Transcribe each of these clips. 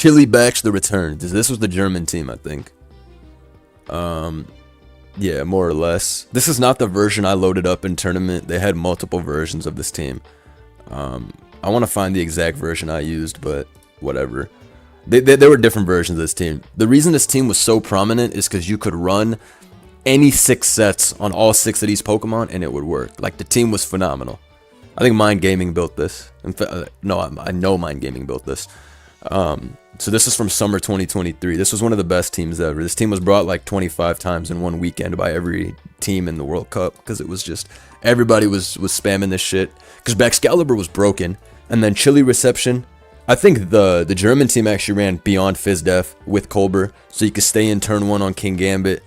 Chili Batch the Return. This was the German team, I think. Yeah, more or less. This is not the version I loaded up in tournament. They had multiple versions of this team. I want to find the exact version I used, but whatever. There were different versions of this team. The reason this team was so prominent is because you could run any 6 sets on all 6 of these Pokemon and it would work. Like, the team was phenomenal. I think Mind Gaming built this. In fact, no, I know Mind Gaming built this. So this is from summer 2023. This was one of the best teams ever. This team was brought like 25 times in one weekend by every team in the World Cup because it was just everybody was spamming this shit. Because Baxcalibur was broken, and then Chili Reception. I think the German team actually ran Beyond Fizdef with Colbur, so you could stay in turn 1 on King Gambit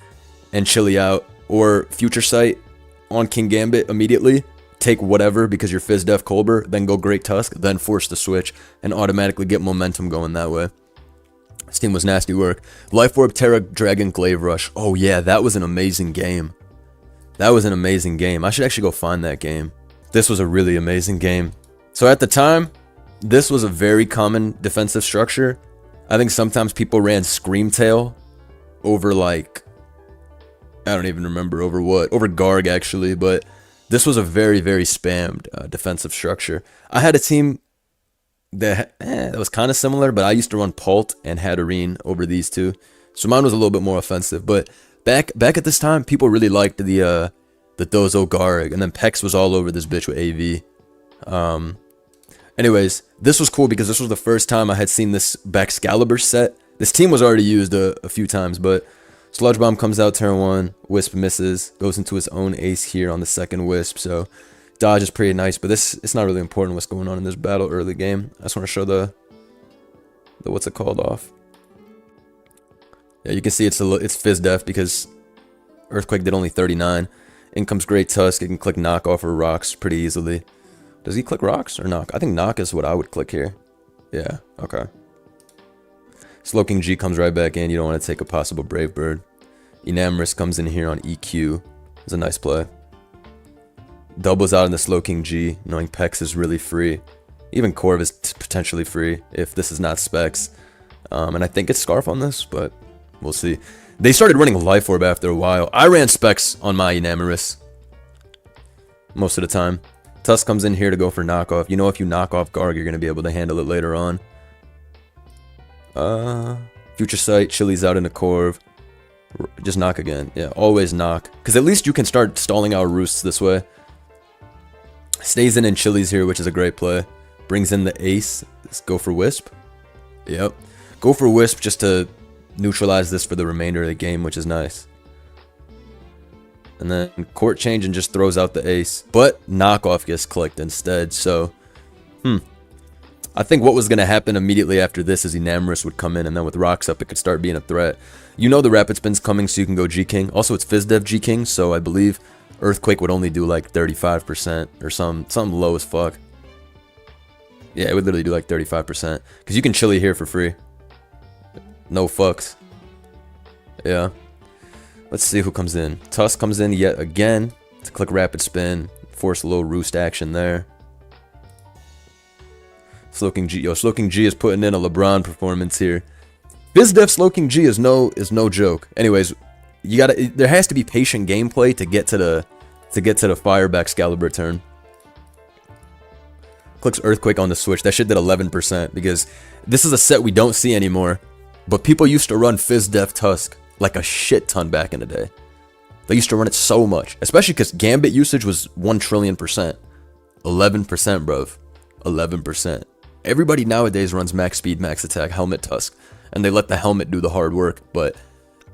and Chili out, or Future Sight on King Gambit immediately. Take whatever because you're Fizdef Colbur, then go Great Tusk, then force the switch, and automatically get momentum going that way. This team was nasty work. Life Orb, Terra, Dragon, Glaive Rush. Oh yeah, that was an amazing game. That was an amazing game. I should actually go find that game. This was a really amazing game. So at the time, this was a very common defensive structure. I think sometimes people ran Screamtail over like, I don't even remember over what. Over Garg actually, but this was a very, very spammed defensive structure. I had a team that was kind of similar, but I used to run Pult and Hatterene over these two. So mine was a little bit more offensive. But back at this time, people really liked the Dozo Garg, and then Pex was all over this bitch with AV. Anyways, this was cool because this was the first time I had seen this Baxcalibur set. This team was already used a few times, but Sludge Bomb comes out turn 1, Wisp misses, goes into his own ace here on the second Wisp, so dodge is pretty nice, but it's not really important what's going on in this battle early game. I just want to show the what's it called off. Yeah, you can see it's Fizdef because Earthquake did only 39. In comes Great Tusk, it can click Knock Off or Rocks pretty easily. Does he click Rocks or Knock? I think Knock is what I would click here. Yeah, okay. Slowking G comes right back in. You don't want to take a possible Brave Bird. Enamorous comes in here on EQ. It's a nice play. Doubles out in the Slowking G, knowing Pex is really free. Even Corv is potentially free if this is not Specs. And I think it's Scarf on this, but we'll see. They started running Life Orb after a while. I ran Specs on my Enamorous most of the time. Tusk comes in here to go for knockoff. You know, if you knock off Garg, you're going to be able to handle it later on. Future Sight, Chili's out in the Corv. Just knock again. Yeah, always knock. Because at least you can start stalling out Roosts this way. Stays in Chili's here, which is a great play. Brings in the ace. Let's go for Wisp. Yep. Go for Wisp just to neutralize this for the remainder of the game, which is nice. And then court change and just throws out the ace. But knockoff gets clicked instead, so I think what was going to happen immediately after this is Enamorous would come in, and then with Rocks up, it could start being a threat. You know the Rapid Spin's coming, so you can go G-King. Also, it's Fizdev G-King, so I believe Earthquake would only do like 35% or something low as fuck. Yeah, it would literally do like 35%. Because you can Chili here for free. No fucks. Yeah. Let's see who comes in. Tusk comes in yet again to click Rapid Spin. Force a little Roost action there. Slowking G. Yo, Slowking G is putting in a LeBron performance here. Fizdef Slowking G is no joke. Anyways, there has to be patient gameplay to get to the Fire Baxcalibur turn. Clicks Earthquake on the switch. That shit did 11% because this is a set we don't see anymore. But people used to run Fizdef Tusk like a shit ton back in the day. They used to run it so much, especially because Gambit usage was 1 trillion%. 11%, bruv. 11%. Everybody nowadays runs max speed, max attack, helmet Tusk, and they let the helmet do the hard work. But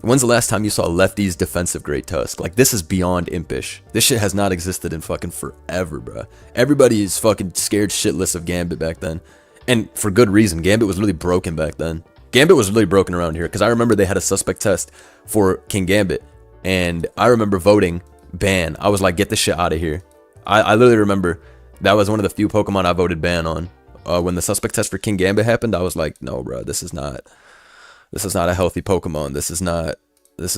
when's the last time you saw lefties defensive Great Tusk? Like, this is beyond impish. This shit has not existed in fucking forever, bruh. Everybody is fucking scared shitless of Gambit back then. And for good reason. Gambit was really broken back then. Gambit was really broken around here, because I remember they had a suspect test for King Gambit, and I remember voting ban. I was like, get this shit out of here. I literally remember that was one of the few Pokemon I voted ban on. When the suspect test for King Gambit happened, I was like, no, bro, this is not a healthy Pokemon. This is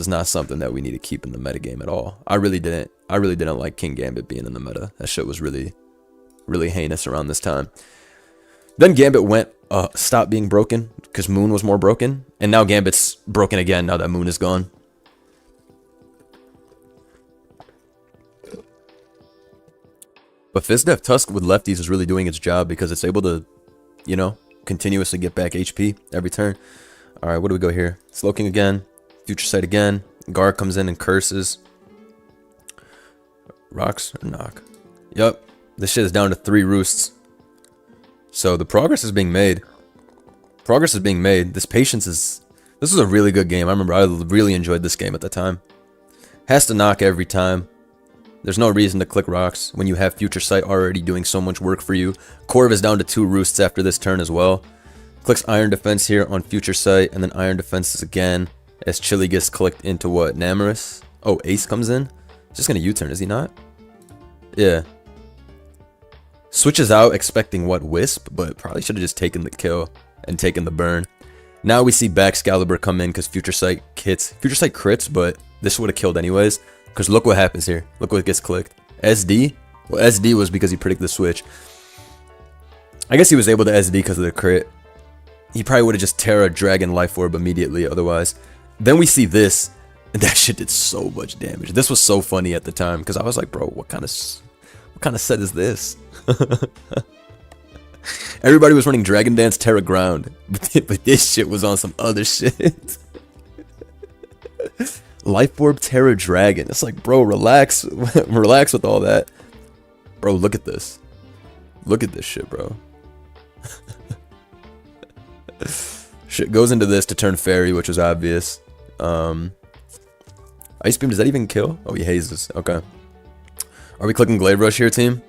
not something that we need to keep in the metagame at all. I really didn't like King Gambit being in the meta. That shit was really, really heinous around this time. Then Gambit went, stopped being broken because Moon was more broken. And now Gambit's broken again now that Moon is gone. But Fizdef Tusk with lefties is really doing its job because it's able to, you know, continuously get back HP every turn. Alright, what do we go here? Slow King again. Future Sight again. Gar comes in and curses. Rocks or knock? Yup. This shit is down to 3 roosts. So the progress is being made. Progress is being made. This patience is... This was a really good game. I remember I really enjoyed this game at the time. Has to knock every time. There's no reason to click rocks when you have Future Sight already doing so much work for you. Corv is down to 2 roosts after this turn as well. Clicks Iron Defense here on Future Sight, and then Iron Defenses again as Chili gets clicked into what? Namorous? Oh, Ace comes in? He's just gonna U-turn, is he not? Yeah. Switches out expecting what? Wisp, but probably should have just taken the kill and taken the burn. Now we see Baxcalibur come in because Future Sight hits. Future Sight crits, but this would have killed anyways. Because look what happens here. Look what gets clicked. SD? Well, SD was because he predicted the switch. I guess he was able to SD because of the crit. He probably would have just Terra Dragon Life Orb immediately otherwise. Then we see this. And that shit did so much damage. This was so funny at the time. Because I was like, bro, what kind of set is this? Everybody was running Dragon Dance Terra Ground. But this shit was on some other shit. Life Orb Terra Dragon. It's like, bro, relax. Relax with all that. Bro, look at this. Look at this shit, bro. Shit goes into this to turn Fairy, which was obvious. Ice Beam, does that even kill? Oh, he hazes. Okay. Are we clicking Glaive Rush here, team?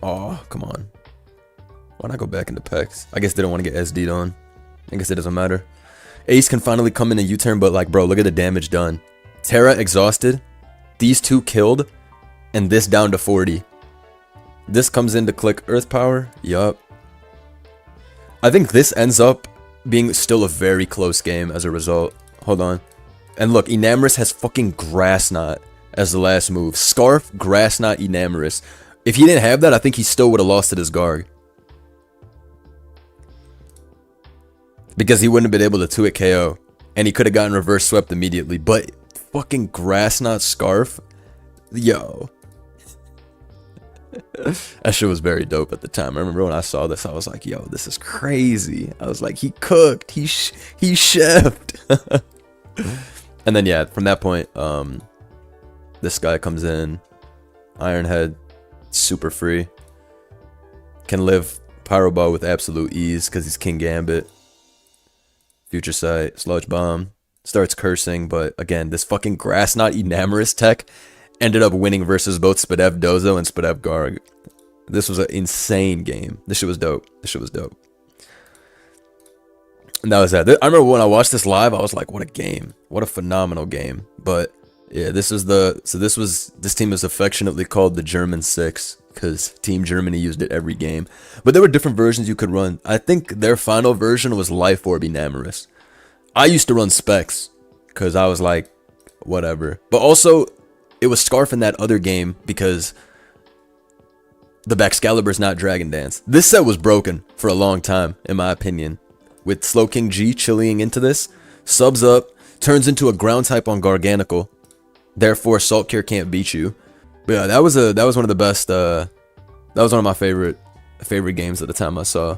Oh, come on. Why not go back into Pex? I guess they don't want to get SD'd on. I guess it doesn't matter. Ace can finally come in and U-turn, but like, bro, look at the damage done. Terra exhausted. These 2 killed. And this down to 40. This comes in to click Earth Power. Yup. I think this ends up being still a very close game as a result. Hold on. And look, Enamorous has fucking Grass Knot as the last move. Scarf, Grass Knot, Enamorous. If he didn't have that, I think he still would have lost to his Garg. Because he wouldn't have been able to 2-hit KO. And he could have gotten reverse swept immediately. But fucking Grass Knot Scarf? Yo. That shit was very dope at the time. I remember when I saw this, I was like, yo, this is crazy. I was like, he cooked. He chefed. And then, yeah, from that point, this guy comes in. Ironhead. Super free. Can live Pyro Ball with absolute ease because he's King Gambit. Future Sight, Sludge Bomb, starts cursing, but again, this fucking Grass Knot Enamorous tech ended up winning versus both Spadev Dozo and Spadev Garg. This was an insane game. This shit was dope. This shit was dope. And that was that. I remember when I watched this live, I was like, what a game. What a phenomenal game. But yeah, this team is affectionately called the German 6 because Team Germany used it every game. But there were different versions you could run. I think their final version was Life Orb Enamorous. I used to run Specs because I was like, whatever. But also, it was Scarf in that other game because the Baxcalibur's not Dragon Dance. This set was broken for a long time, in my opinion. With Slow King G chilling into this, subs up, turns into a ground type on Garganical. Therefore, Salt Cure can't beat you. But yeah, that was one of the best. That was one of my favorite games at the time I saw.